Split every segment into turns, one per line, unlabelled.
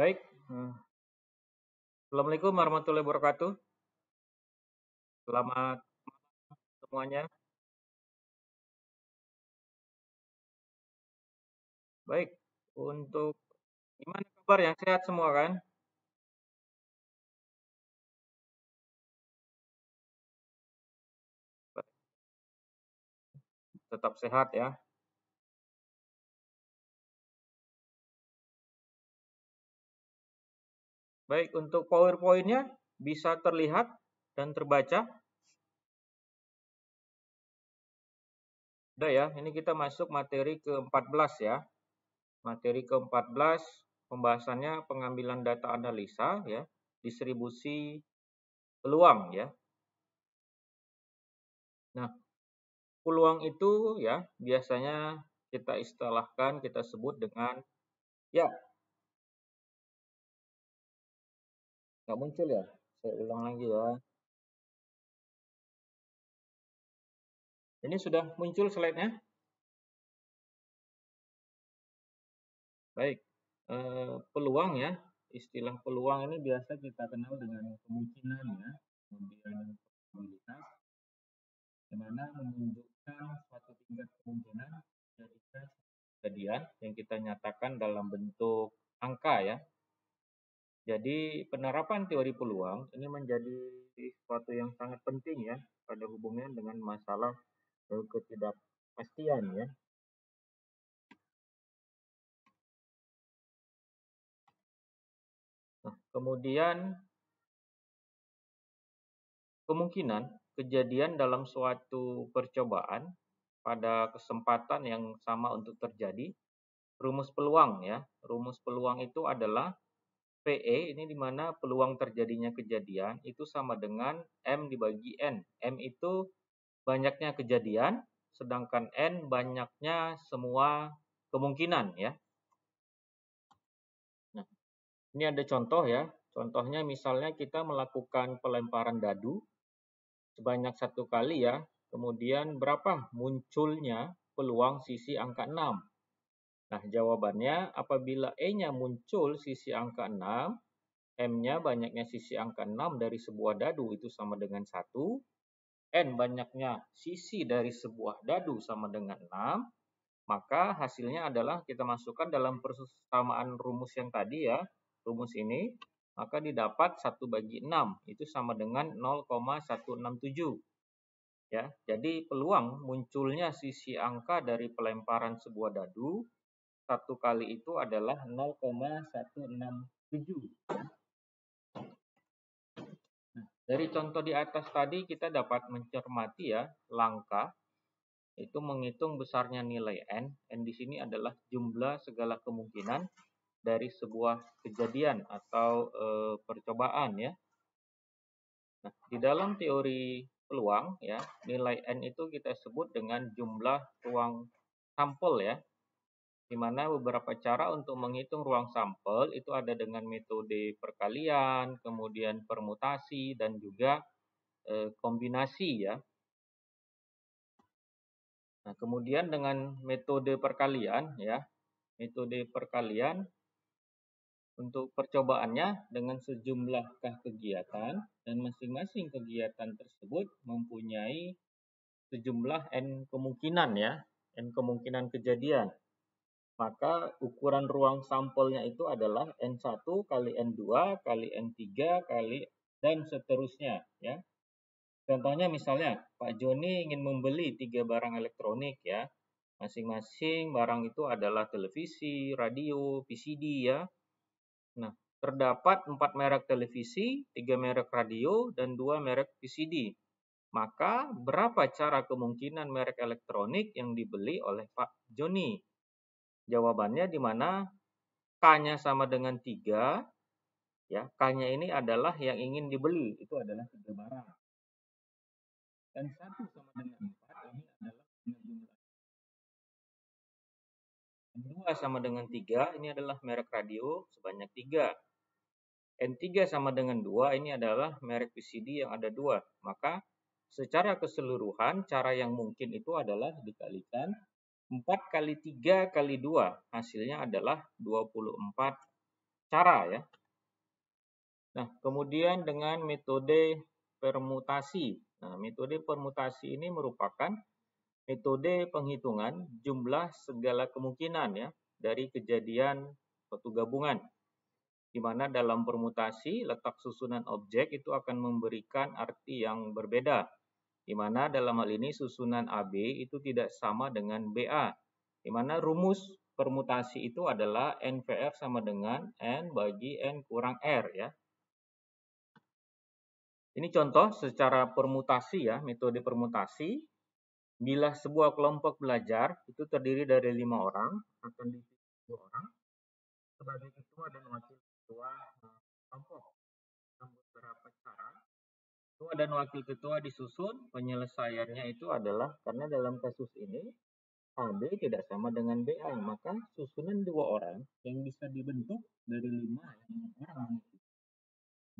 Baik, Assalamualaikum warahmatullahi wabarakatuh. Selamat semuanya. Baik, untuk gimana kabar yang sehat semua kan? Tetap sehat ya. Baik, untuk PowerPoint-nya bisa terlihat dan terbaca. Udah ya, ini kita masuk materi ke-14 ya. Materi ke-14 pembahasannya pengambilan data analisa ya, distribusi peluang ya. Nah, peluang itu ya biasanya kita istilahkan, kita sebut dengan ya, nggak muncul ya. Saya ulang lagi ya. Ini sudah muncul slide-nya? Baik. Peluang ya. Istilah peluang ini biasa kita kenal dengan kemungkinan ya. Kemudian probabilitas, di mana menunjukkan suatu tingkat kemungkinan jadikan kejadian yang kita nyatakan dalam bentuk angka ya. Jadi penerapan teori peluang ini menjadi sesuatu yang sangat penting ya pada hubungan dengan masalah ketidakpastian ya. Nah, kemudian kemungkinan kejadian dalam suatu percobaan pada kesempatan yang sama untuk terjadi, rumus peluang ya. Rumus peluang itu adalah PE, ini di mana peluang terjadinya kejadian itu sama dengan M dibagi N. M itu banyaknya kejadian, sedangkan N banyaknya semua kemungkinan ya. Nah, ini ada contoh ya. Contohnya misalnya kita melakukan pelemparan dadu sebanyak 1 kali ya, kemudian berapa munculnya peluang sisi angka 6? Nah, jawabannya apabila E-nya muncul sisi angka 6, M-nya banyaknya sisi angka 6 dari sebuah dadu itu sama dengan 1, N banyaknya sisi dari sebuah dadu sama dengan 6, maka hasilnya adalah kita masukkan dalam persamaan rumus yang tadi ya, rumus ini, maka didapat 1 bagi 6, itu sama dengan 0,167. Ya, jadi peluang munculnya sisi angka dari pelemparan sebuah dadu 1 kali itu adalah 0,167. Nah, dari contoh di atas tadi kita dapat mencermati ya langkah itu menghitung besarnya nilai N. N di sini adalah jumlah segala kemungkinan dari sebuah kejadian atau percobaan ya. Nah, di dalam teori peluang ya, nilai N itu kita sebut dengan jumlah ruang sampel ya. Di mana beberapa cara untuk menghitung ruang sampel itu ada dengan metode perkalian, kemudian permutasi dan juga kombinasi ya. Nah, kemudian dengan metode perkalian ya, metode perkalian untuk percobaannya dengan sejumlah kegiatan dan masing-masing kegiatan tersebut mempunyai sejumlah N kemungkinan ya, N kemungkinan kejadian. Maka ukuran ruang sampelnya itu adalah N1 kali N2 kali N3 kali dan seterusnya ya. Contohnya misalnya Pak Joni ingin membeli 3 barang elektronik ya. Masing-masing barang itu adalah televisi, radio, PCD ya. Nah, terdapat 4 merek televisi, 3 merek radio, dan 2 merek PCD. Maka berapa cara kemungkinan merek elektronik yang dibeli oleh Pak Joni? Jawabannya di mana K-nya sama dengan 3, ya. K-nya ini adalah yang ingin dibeli, itu adalah 3 barang. Dan 1 sama dengan 4, ini adalah jumlah. 2 sama dengan 3, ini adalah merek radio sebanyak 3. N3 sama dengan 2, ini adalah merek PCD yang ada 2. Maka secara keseluruhan, cara yang mungkin itu adalah dikalikan 4 kali 3 kali 2. Hasilnya adalah 24 cara ya. Nah, kemudian dengan metode permutasi. Nah, metode permutasi ini merupakan metode penghitungan jumlah segala kemungkinan ya dari kejadian suatu gabungan, di mana dalam permutasi letak susunan objek itu akan memberikan arti yang berbeda, di mana dalam hal ini susunan AB itu tidak sama dengan BA, di mana rumus permutasi itu adalah NVR sama dengan N bagi N kurang R ya. Ini contoh secara permutasi ya, metode permutasi. Bila sebuah kelompok belajar itu terdiri dari 5 orang, akan dipilih 2 orang sebagai ketua dan wakil ketua kelompok. Dengan beberapa cara, ketua dan wakil ketua disusun, penyelesaiannya itu adalah karena dalam kasus ini AB tidak sama dengan BA, maka susunan 2 orang yang bisa dibentuk dari 5 orang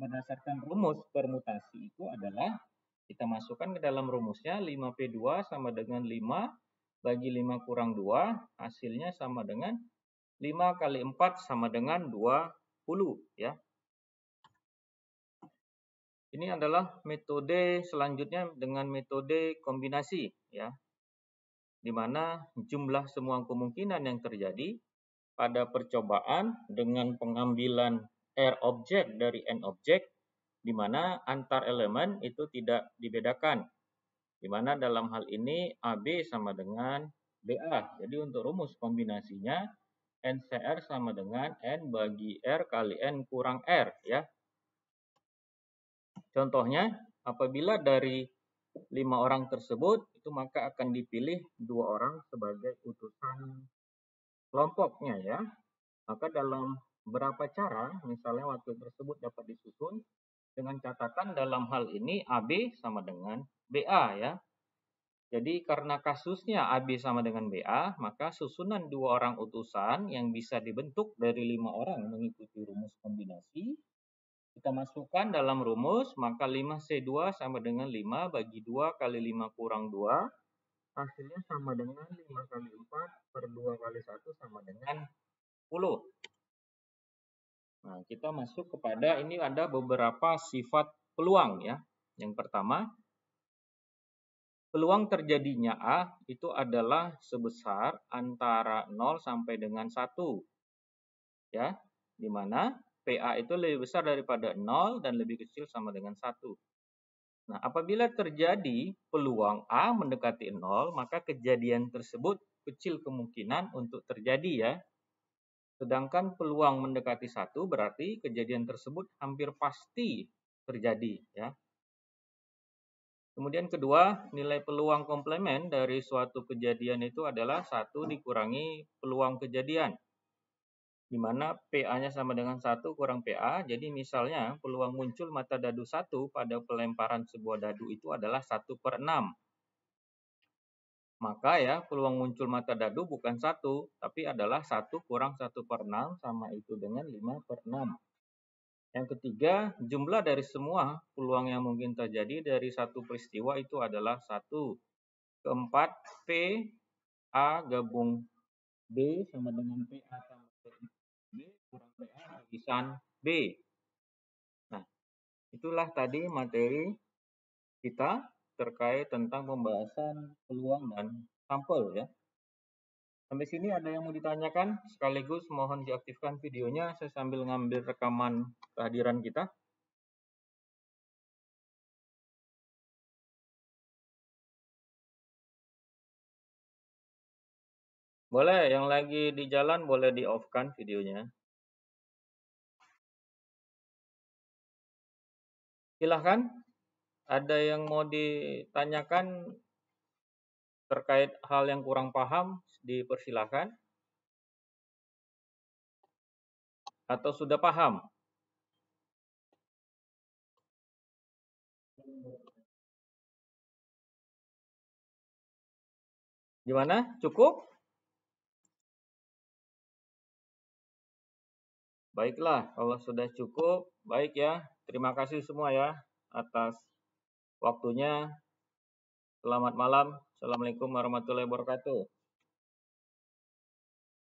berdasarkan rumus permutasi itu adalah kita masukkan ke dalam rumusnya 5P2 sama dengan 5 bagi 5 kurang 2, hasilnya sama dengan 5 kali 4 sama dengan 20 ya. Ini adalah metode selanjutnya dengan metode kombinasi ya. Di mana jumlah semua kemungkinan yang terjadi pada percobaan dengan pengambilan R objek dari N objek, di mana antar elemen itu tidak dibedakan. Di mana dalam hal ini AB sama dengan BA. Jadi untuk rumus kombinasinya NCR sama dengan N bagi R kali N kurang R ya. Contohnya, apabila dari 5 orang tersebut itu maka akan dipilih 2 orang sebagai utusan kelompoknya ya. Maka dalam beberapa cara, misalnya wakil tersebut dapat disusun dengan catatan dalam hal ini AB sama dengan BA ya. Jadi karena kasusnya AB sama dengan BA, maka susunan 2 orang utusan yang bisa dibentuk dari 5 orang mengikuti rumus kombinasi, kita masukkan dalam rumus, maka 5C2 sama dengan 5 bagi 2 kali 5 kurang 2, hasilnya sama dengan 5 kali 4 per 2 kali 1 sama dengan 10. Nah, kita masuk kepada ini ada beberapa sifat peluang ya. Yang pertama, peluang terjadinya A itu adalah sebesar antara 0 sampai dengan 1. Ya, di mana PA itu lebih besar daripada 0 dan lebih kecil sama dengan 1. Nah, apabila terjadi peluang A mendekati 0, maka kejadian tersebut kecil kemungkinan untuk terjadi ya. Sedangkan peluang mendekati 1 berarti kejadian tersebut hampir pasti terjadi ya. Kemudian kedua, nilai peluang komplemen dari suatu kejadian itu adalah 1 dikurangi peluang kejadian. Di mana PA-nya sama dengan 1 kurang PA. Jadi misalnya peluang muncul mata dadu 1 pada pelemparan sebuah dadu itu adalah 1/6. Maka ya peluang muncul mata dadu bukan 1, tapi adalah 1 kurang 1/6 sama itu dengan 5/6. Yang ketiga, jumlah dari semua peluang yang mungkin terjadi dari satu peristiwa itu adalah 1. Keempat, P, A gabung B sama dengan PA tambah B kurang PA bagisan B. Nah, itulah tadi materi kita terkait tentang pembahasan peluang dan sampel ya. Sampai sini ada yang mau ditanyakan? Sekaligus mohon diaktifkan videonya, saya sambil ngambil rekaman kehadiran kita. Boleh, yang lagi di jalan boleh di off-kan videonya. Silahkan, ada yang mau ditanyakan terkait hal yang kurang paham, dipersilahkan. Atau sudah paham? Gimana? Cukup? Baiklah, kalau sudah cukup, baik ya. Terima kasih semua ya atas waktunya. Selamat malam. Assalamualaikum warahmatullahi wabarakatuh.